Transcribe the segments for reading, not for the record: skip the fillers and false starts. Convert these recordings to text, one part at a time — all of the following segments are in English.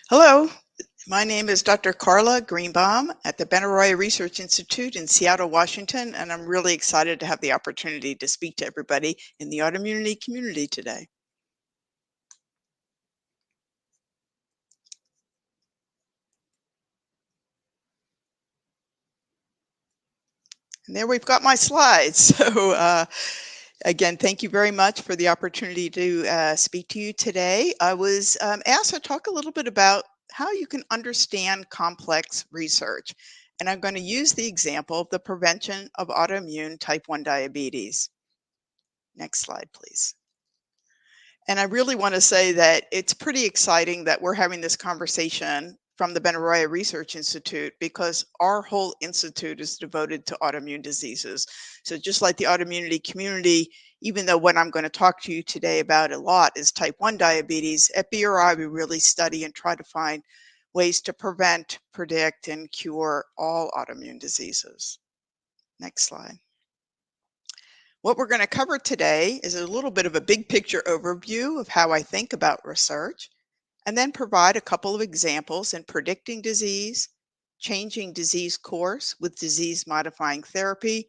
Hello, my name is Dr. Carla Greenbaum at the Benaroya Research Institute in Seattle, Washington, and I'm really excited to have the opportunity to speak to everybody in the autoimmunity community today. And there we've got my slides. Again, thank you very much for the opportunity to speak to you today. I was asked to talk a little bit about how you can understand complex research. And I'm going to use the example of the prevention of autoimmune type 1 diabetes. Next slide, please. And I really want to say that it's pretty exciting that we're having this conversation from the Benaroya Research Institute because our whole institute is devoted to autoimmune diseases. So just like the autoimmunity community, even though what I'm going to talk to you today about a lot is type 1 diabetes, at BRI we really study and try to find ways to prevent, predict, and cure all autoimmune diseases. Next slide. What we're going to cover today is a little bit of a big picture overview of how I think about research, and then provide a couple of examples in predicting disease, changing disease course with disease modifying therapy,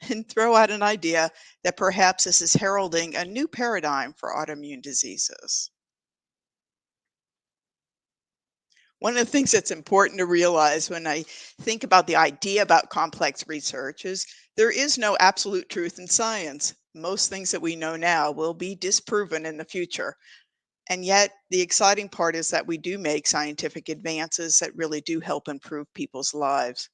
and throw out an idea that perhaps this is heralding a new paradigm for autoimmune diseases. One of the things that's important to realize when I think about the idea about complex research is there is no absolute truth in science. Most things that we know now will be disproven in the future. And yet, the exciting part is that we do make scientific advances that really do help improve people's lives.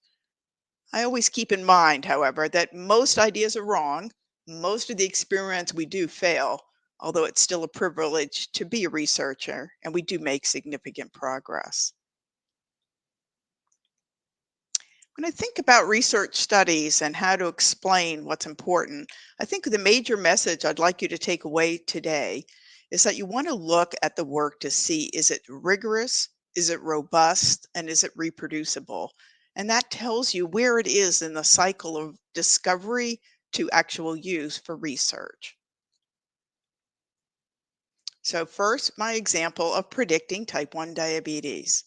I always keep in mind, however, that most ideas are wrong. Most of the experiments we do fail, although it's still a privilege to be a researcher, and we do make significant progress. When I think about research studies and how to explain what's important, I think the major message I'd like you to take away today is that you want to look at the work to see, is it rigorous, is it robust, and is it reproducible? And that tells you where it is in the cycle of discovery to actual use for research. So, first, my example of predicting type 1 diabetes.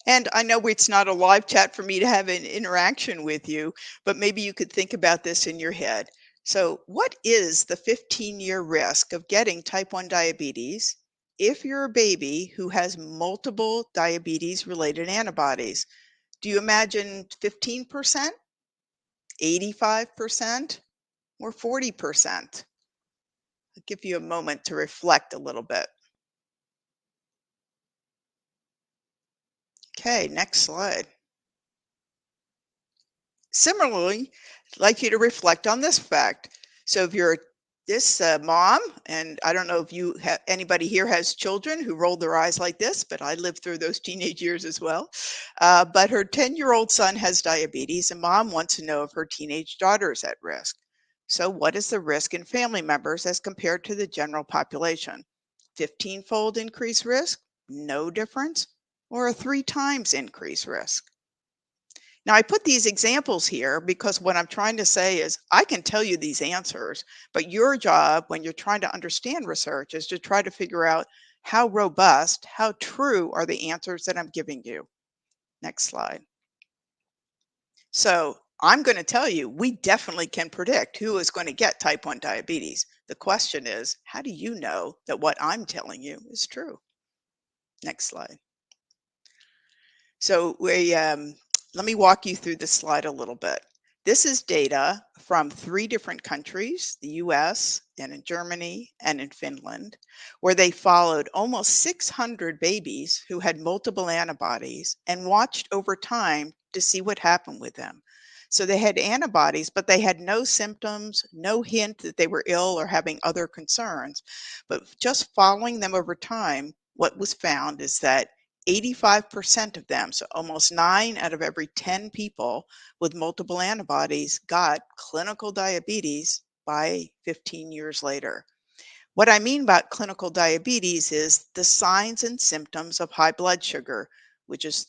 And I know it's not a live chat for me to have an interaction with you, but maybe you could think about this in your head. So, what is the 15-year risk of getting type 1 diabetes if you're a baby who has multiple diabetes related antibodies? Do you imagine 15%, 85%, or 40%? I'll give you a moment to reflect a little bit. Okay, next slide. Similarly, I'd like you to reflect on this fact. So if you're this mom, and I don't know if anybody here has children who roll their eyes like this, but I lived through those teenage years as well. But her 10-year-old son has diabetes, and mom wants to know if her teenage daughter is at risk. So what is the risk in family members as compared to the general population? 15-fold increased risk? No difference? Or a 3 times increased risk? Now, I put these examples here because what I'm trying to say is I can tell you these answers, but your job when you're trying to understand research is to try to figure out how robust, how true are the answers that I'm giving you. Next slide. So, I'm going to tell you, we definitely can predict who is going to get type 1 diabetes. The question is, how do you know that what I'm telling you is true? Next slide. So let me walk you through this slide a little bit. This is data from 3 different countries, the US and in Germany and in Finland, where they followed almost 600 babies who had multiple antibodies and watched over time to see what happened with them. So they had antibodies, but they had no symptoms, no hint that they were ill or having other concerns. But just following them over time, what was found is that 85% of them, so almost 9 out of every 10 people with multiple antibodies, got clinical diabetes by 15 years later. What I mean by clinical diabetes is the signs and symptoms of high blood sugar, which is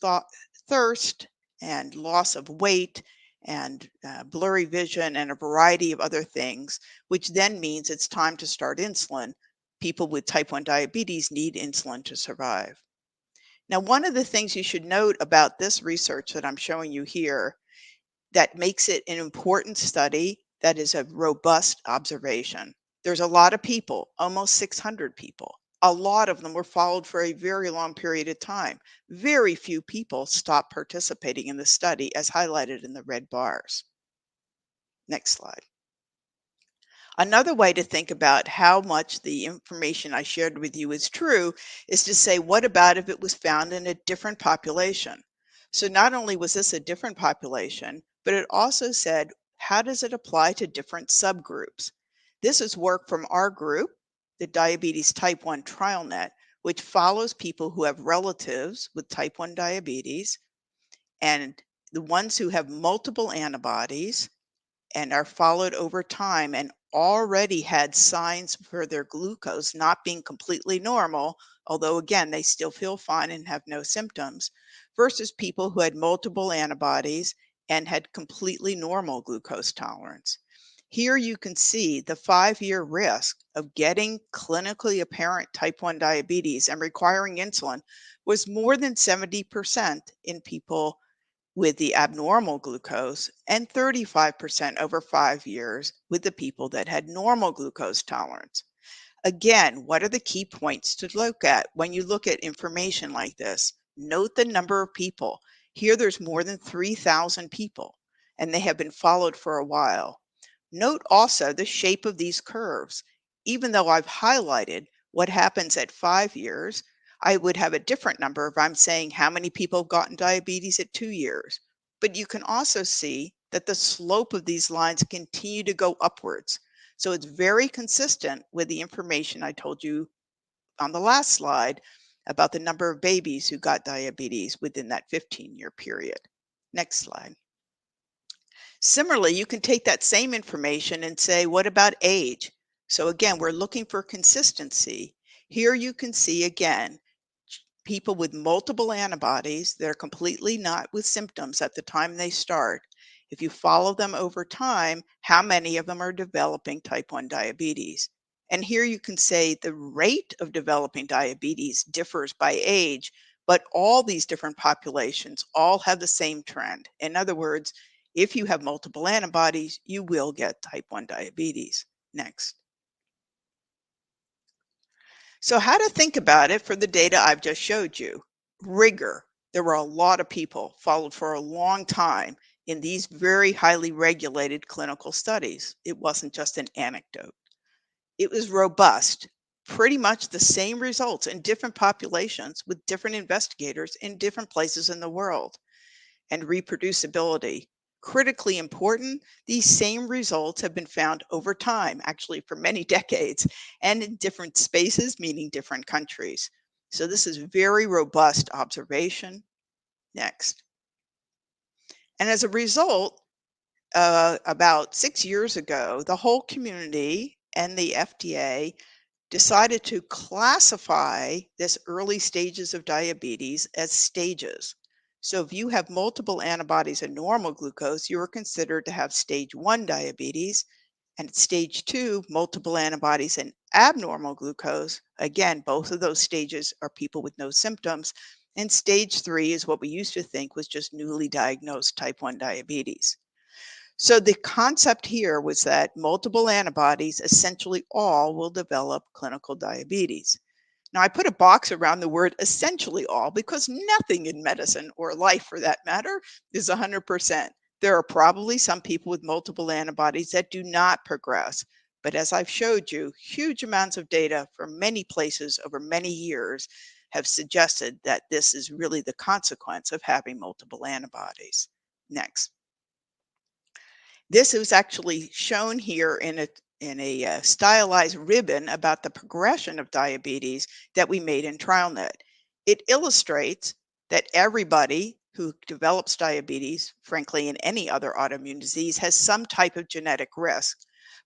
thirst and loss of weight and blurry vision and a variety of other things, which then means it's time to start insulin. People with type 1 diabetes need insulin to survive. Now, one of the things you should note about this research that I'm showing you here that makes it an important study that is a robust observation. There's a lot of people, almost 600 people. A lot of them were followed for a very long period of time. Very few people stopped participating in the study, as highlighted in the red bars. Next slide. Another way to think about how much the information I shared with you is true is to say, what about if it was found in a different population? So not only was this a different population, but it also said, how does it apply to different subgroups? This is work from our group, the Diabetes Type 1 TrialNet, which follows people who have relatives with type 1 diabetes and the ones who have multiple antibodies and are followed over time and already had signs for their glucose not being completely normal, although again, they still feel fine and have no symptoms, versus people who had multiple antibodies and had completely normal glucose tolerance. Here you can see the 5-year risk of getting clinically apparent type 1 diabetes and requiring insulin was more than 70% in people with the abnormal glucose and 35% over 5 years with the people that had normal glucose tolerance. Again, what are the key points to look at when you look at information like this? Note the number of people. Here there's more than 3,000 people, and they have been followed for a while. Note also the shape of these curves. Even though I've highlighted what happens at 5 years, I would have a different number if I'm saying how many people have gotten diabetes at 2 years. But you can also see that the slope of these lines continue to go upwards. So it's very consistent with the information I told you on the last slide about the number of babies who got diabetes within that 15-year period. Next slide. Similarly, you can take that same information and say, what about age? So again, we're looking for consistency. Here you can see again, people with multiple antibodies that are completely not with symptoms at the time they start. If you follow them over time, how many of them are developing type 1 diabetes? And here you can say the rate of developing diabetes differs by age, but all these different populations all have the same trend. In other words, if you have multiple antibodies, you will get type 1 diabetes. Next. So, how to think about it for the data I've just showed you? Rigor. There were a lot of people followed for a long time in these very highly regulated clinical studies. It wasn't just an anecdote. It was robust, pretty much the same results in different populations with different investigators in different places in the world. And reproducibility. Critically important, these same results have been found over time, actually for many decades, and in different spaces, meaning different countries. So this is very robust observation. Next. And as a result, about 6 years ago, the whole community and the FDA decided to classify this early stages of diabetes as stages. So if you have multiple antibodies and normal glucose, you are considered to have stage 1 diabetes. And at stage 2, multiple antibodies and abnormal glucose. Again, both of those stages are people with no symptoms. And stage 3 is what we used to think was just newly diagnosed type 1 diabetes. So the concept here was that multiple antibodies, essentially all, will develop clinical diabetes. Now, I put a box around the word essentially all because nothing in medicine or life for that matter is 100%. There are probably some people with multiple antibodies that do not progress. But as I've showed you, huge amounts of data from many places over many years have suggested that this is really the consequence of having multiple antibodies. Next. This is actually shown here in a stylized ribbon about the progression of diabetes that we made in TrialNet. It illustrates that everybody who develops diabetes, frankly, in any other autoimmune disease, has some type of genetic risk.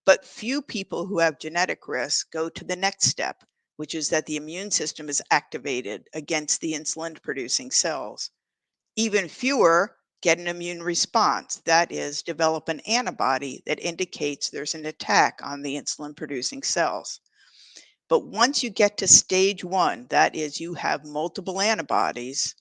But few people who have genetic risk go to the next step, which is that the immune system is activated against the insulin producing cells. Even fewer get an immune response, that is, develop an antibody that indicates there's an attack on the insulin producing cells. But once you get to stage one, that is, you have multiple antibodies,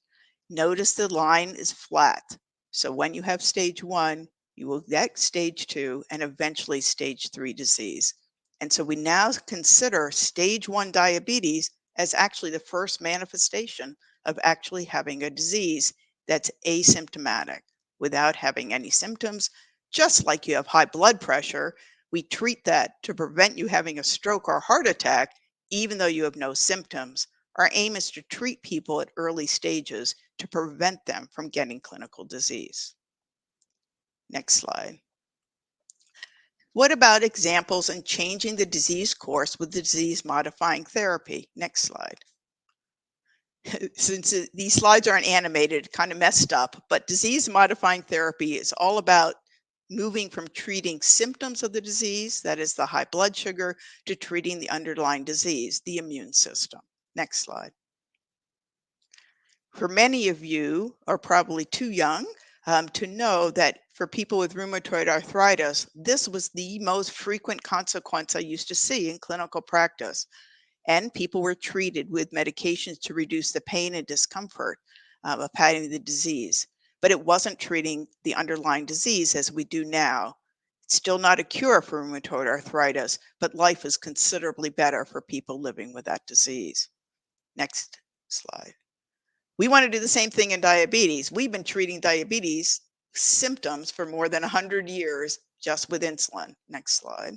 notice the line is flat. So when you have stage one, you will get stage two and eventually stage three disease. And so we now consider stage one diabetes as actually the first manifestation of actually having a disease that's asymptomatic without having any symptoms. Just like you have high blood pressure, we treat that to prevent you having a stroke or heart attack, even though you have no symptoms. Our aim is to treat people at early stages to prevent them from getting clinical disease. Next slide. What about examples in changing the disease course with disease modifying therapy? Next slide. Since these slides aren't animated, kind of messed up, but disease modifying therapy is all about moving from treating symptoms of the disease, that is the high blood sugar, to treating the underlying disease, the immune system. Next slide. For many of you are probably too young to know that for people with rheumatoid arthritis, this was the most frequent consequence I used to see in clinical practice. And people were treated with medications to reduce the pain and discomfort of having the disease. But it wasn't treating the underlying disease as we do now. It's still not a cure for rheumatoid arthritis, but life is considerably better for people living with that disease. Next slide. We want to do the same thing in diabetes. We've been treating diabetes symptoms for more than 100 years just with insulin. Next slide.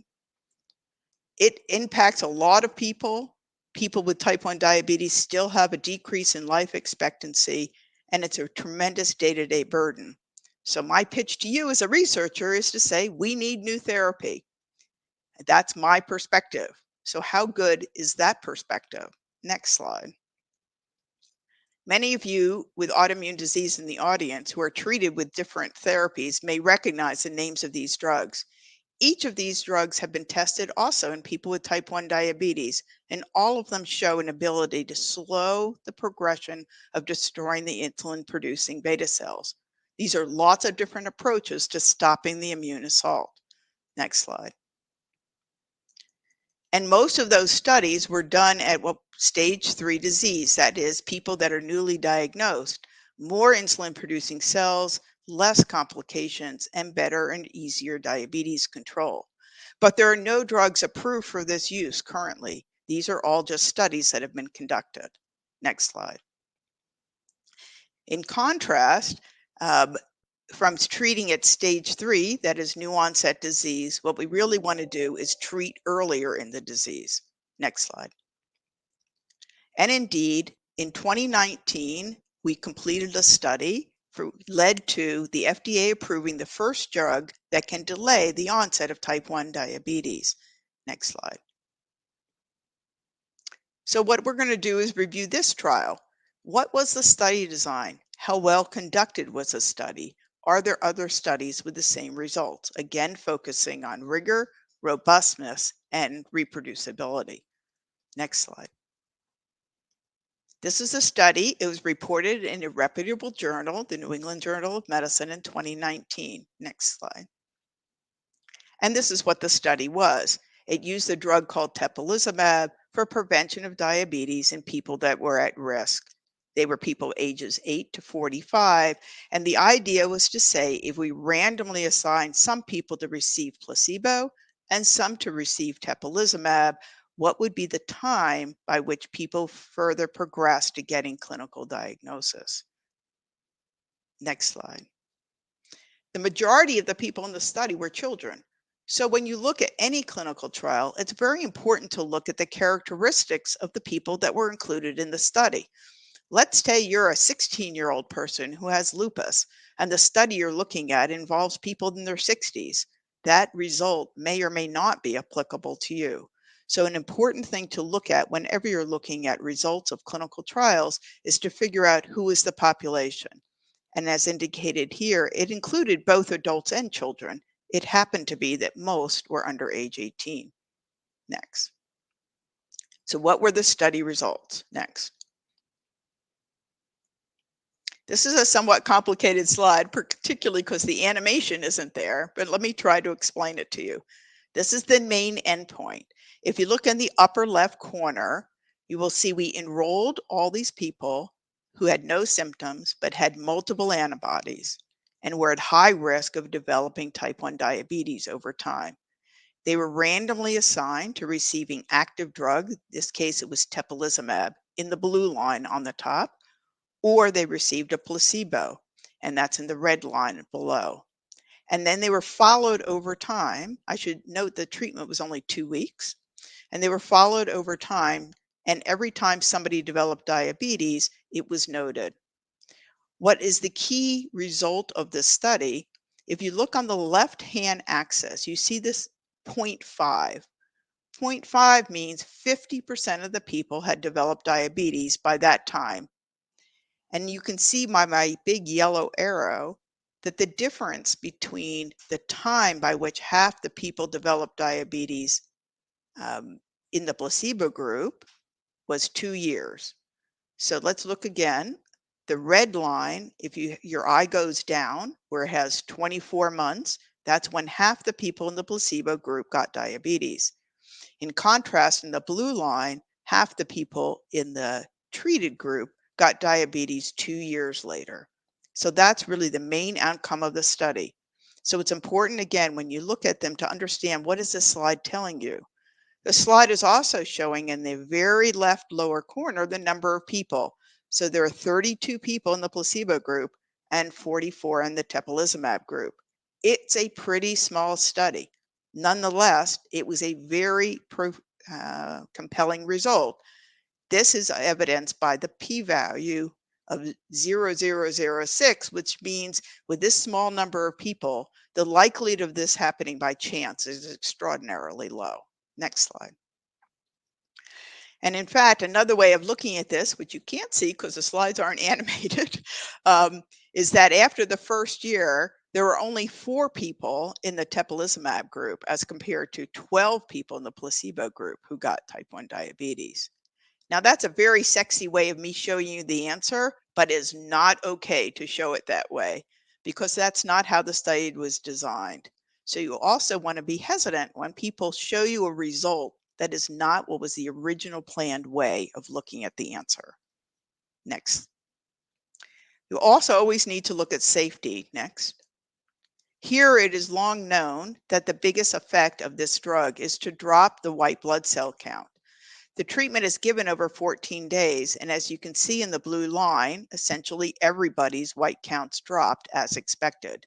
It impacts a lot of people. People with type 1 diabetes still have a decrease in life expectancy, and it's a tremendous day-to-day burden. So my pitch to you as a researcher is to say we need new therapy. That's my perspective. So how good is that perspective? Next slide. Many of you with autoimmune disease in the audience who are treated with different therapies may recognize the names of these drugs. Each of these drugs have been tested also in people with type 1 diabetes, and all of them show an ability to slow the progression of destroying the insulin producing beta cells. These are lots of different approaches to stopping the immune assault. Next slide. And most of those studies were done at what stage 3 disease, that is, people that are newly diagnosed, more insulin producing cells, less complications, and better and easier diabetes control. But there are no drugs approved for this use currently. These are all just studies that have been conducted. Next slide. In contrast, um, from treating at stage 3, that is new onset disease, what we really want to do is treat earlier in the disease. Next slide. And indeed, in 2019, we completed a study led to the FDA approving the first drug that can delay the onset of type 1 diabetes. Next slide. So what we're going to do is review this trial. What was the study design? How well conducted was the study? Are there other studies with the same results? Again, focusing on rigor, robustness, and reproducibility. Next slide. This is a study. It was reported in a reputable journal, the New England Journal of Medicine, in 2019. Next slide. And this is what the study was. It used a drug called teplizumab for prevention of diabetes in people that were at risk. They were people ages 8 to 45. And the idea was to say if we randomly assign some people to receive placebo and some to receive teplizumab, what would be the time by which people further progress to getting clinical diagnosis? Next slide. The majority of the people in the study were children. So when you look at any clinical trial, it's very important to look at the characteristics of the people that were included in the study. Let's say you're a 16-year-old person who has lupus, and the study you're looking at involves people in their 60s. That result may or may not be applicable to you. So an important thing to look at whenever you're looking at results of clinical trials is to figure out who is the population. And as indicated here, it included both adults and children. It happened to be that most were under age 18. Next. So what were the study results? Next. This is a somewhat complicated slide, particularly because the animation isn't there, but let me try to explain it to you. This is the main endpoint. If you look in the upper left corner, you will see we enrolled all these people who had no symptoms but had multiple antibodies and were at high risk of developing type 1 diabetes over time. They were randomly assigned to receiving active drug, in this case it was teplizumab, in the blue line on the top, or they received a placebo, and that's in the red line below. And then they were followed over time. I should note the treatment was only 2 weeks, and they were followed over time. And every time somebody developed diabetes, it was noted. What is the key result of this study? If you look on the left hand axis, you see this point 0.5. Point 0.5 means 50% of the people had developed diabetes by that time. And you can see by my big yellow arrow that the difference between the time by which half the people developed diabetes um, in the placebo group was 2 years. So let's look again. The red line, if your eye goes down where it has 24 months, that's when half the people in the placebo group got diabetes. In contrast, in the blue line, half the people in the treated group got diabetes 2 years later. So that's really the main outcome of the study. So it's important, again, when you look at them to understand what is this slide telling you. The slide is also showing in the very left lower corner the number of people. So there are 32 people in the placebo group and 44 in the teplizumab group. It's a pretty small study. Nonetheless, it was a very compelling result. This is evidenced by the p-value of 0.0006, which means with this small number of people, the likelihood of this happening by chance is extraordinarily low. Next slide. And in fact, another way of looking at this, which you can't see because the slides aren't animated, is that after the first year, there were only 4 people in the teplizumab group as compared to 12 people in the placebo group who got type 1 diabetes. Now, that's a very sexy way of me showing you the answer, but it's not okay to show it that way because that's not how the study was designed. So you also want to be hesitant when people show you a result that is not what was the original planned way of looking at the answer. Next. You also always need to look at safety. Next. Here it is long known that the biggest effect of this drug is to drop the white blood cell count. The treatment is given over 14 days, and as you can see in the blue line, essentially everybody's white counts dropped as expected.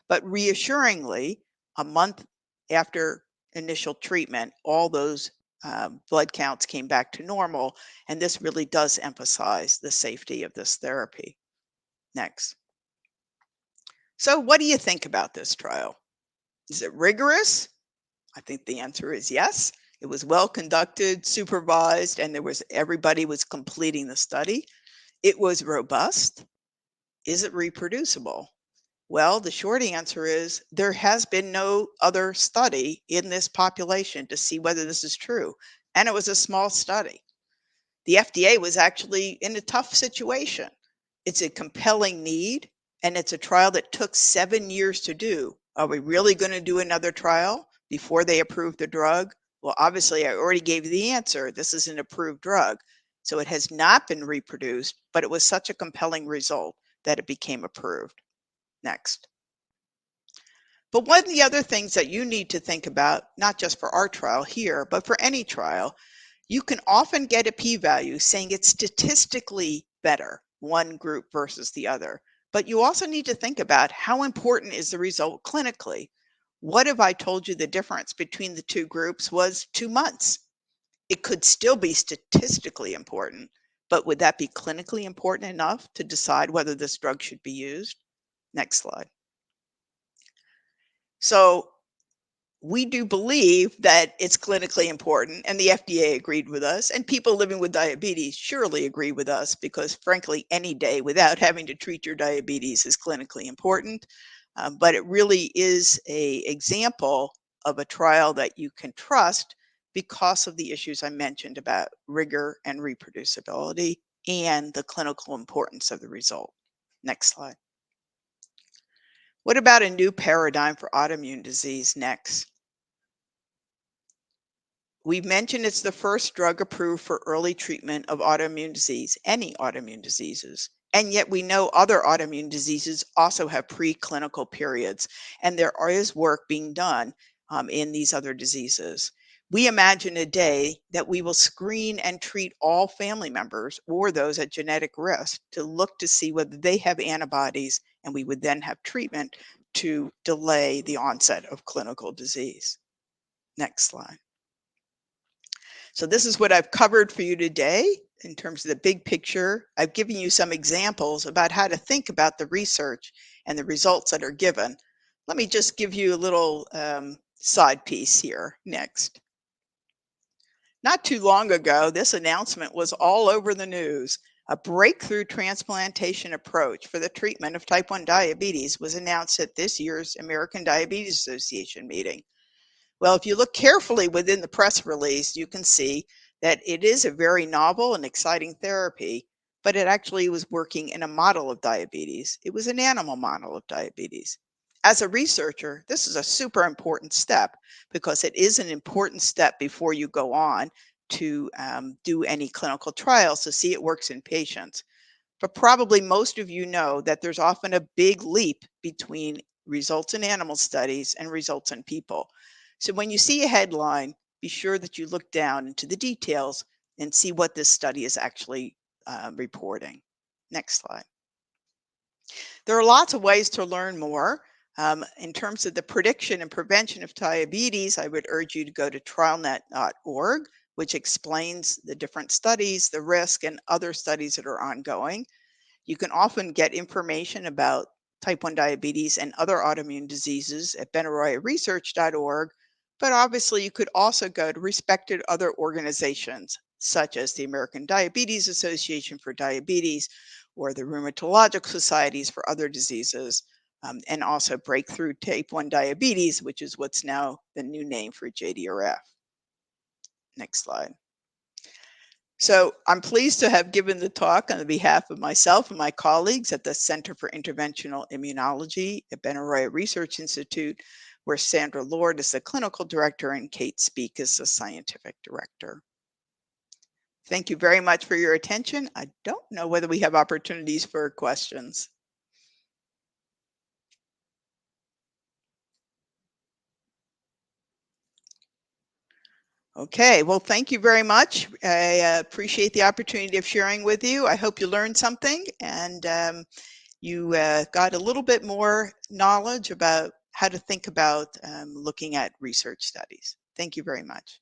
But reassuringly, a month after initial treatment, all those blood counts came back to normal, and this really does emphasize the safety of this therapy. Next. So, what do you think about this trial? Is it rigorous? I think the answer is yes. It was well conducted, supervised, and everybody was completing the study. It was robust. Is it reproducible? Well, the short answer is there has been no other study in this population to see whether this is true. And it was a small study. The FDA was actually in a tough situation. It's a compelling need, and it's a trial that took 7 years to do. Are we really going to do another trial before they approve the drug? Well, obviously, I already gave you the answer. This is an approved drug. So it has not been reproduced, but it was such a compelling result that it became approved. Next. But one of the other things that you need to think about, not just for our trial here, but for any trial, you can often get a p-value saying it's statistically better, one group versus the other. But you also need to think about how important is the result clinically. What if I told you the difference between the two groups was 2 months? It could still be statistically important, but would that be clinically important enough to decide whether this drug should be used? Next slide. So we do believe that it's clinically important, and the FDA agreed with us, and people living with diabetes surely agree with us because, frankly, any day without having to treat your diabetes is clinically important. But it really is an example of a trial that you can trust because of the issues I mentioned about rigor and reproducibility and the clinical importance of the result. Next slide. What about a new paradigm for autoimmune disease next? We've mentioned it's the first drug approved for early treatment of autoimmune disease, any autoimmune diseases. And yet we know other autoimmune diseases also have preclinical periods, and there is work being done in these other diseases. We imagine a day that we will screen and treat all family members or those at genetic risk to look to see whether they have antibodies, and we would then have treatment to delay the onset of clinical disease. Next slide. So this is what I've covered for you today in terms of the big picture. I've given you some examples about how to think about the research and the results that are given. Let me just give you a little side piece here next. Not too long ago, this announcement was all over the news. A breakthrough transplantation approach for the treatment of type 1 diabetes was announced at this year's American Diabetes Association meeting. Well, if you look carefully within the press release, you can see that it is a very novel and exciting therapy, but it actually was working in a model of diabetes. It was an animal model of diabetes. As a researcher, this is a super important step because it is an important step before you go on to do any clinical trials to see it works in patients. But probably most of you know that there's often a big leap between results in animal studies and results in people. So when you see a headline, be sure that you look down into the details and see what this study is actually reporting. Next slide. There are lots of ways to learn more. In terms of the prediction and prevention of diabetes, I would urge you to go to trialnet.org, which explains the different studies, the risk, and other studies that are ongoing. You can often get information about type 1 diabetes and other autoimmune diseases at benaroyaresearch.org, but obviously you could also go to respected other organizations such as the American Diabetes Association for Diabetes or the Rheumatologic Societies for other diseases, and also Breakthrough Type 1 Diabetes, which is what's now the new name for JDRF. Next slide. So I'm pleased to have given the talk on behalf of myself and my colleagues at the Center for Interventional Immunology at Benaroya Research Institute, where Sandra Lord is the clinical director and Kate Speak is the scientific director. Thank you very much for your attention. I don't know whether we have opportunities for questions. Okay, well, thank you very much. I appreciate the opportunity of sharing with you. I hope you learned something and you got a little bit more knowledge about how to think about looking at research studies. Thank you very much.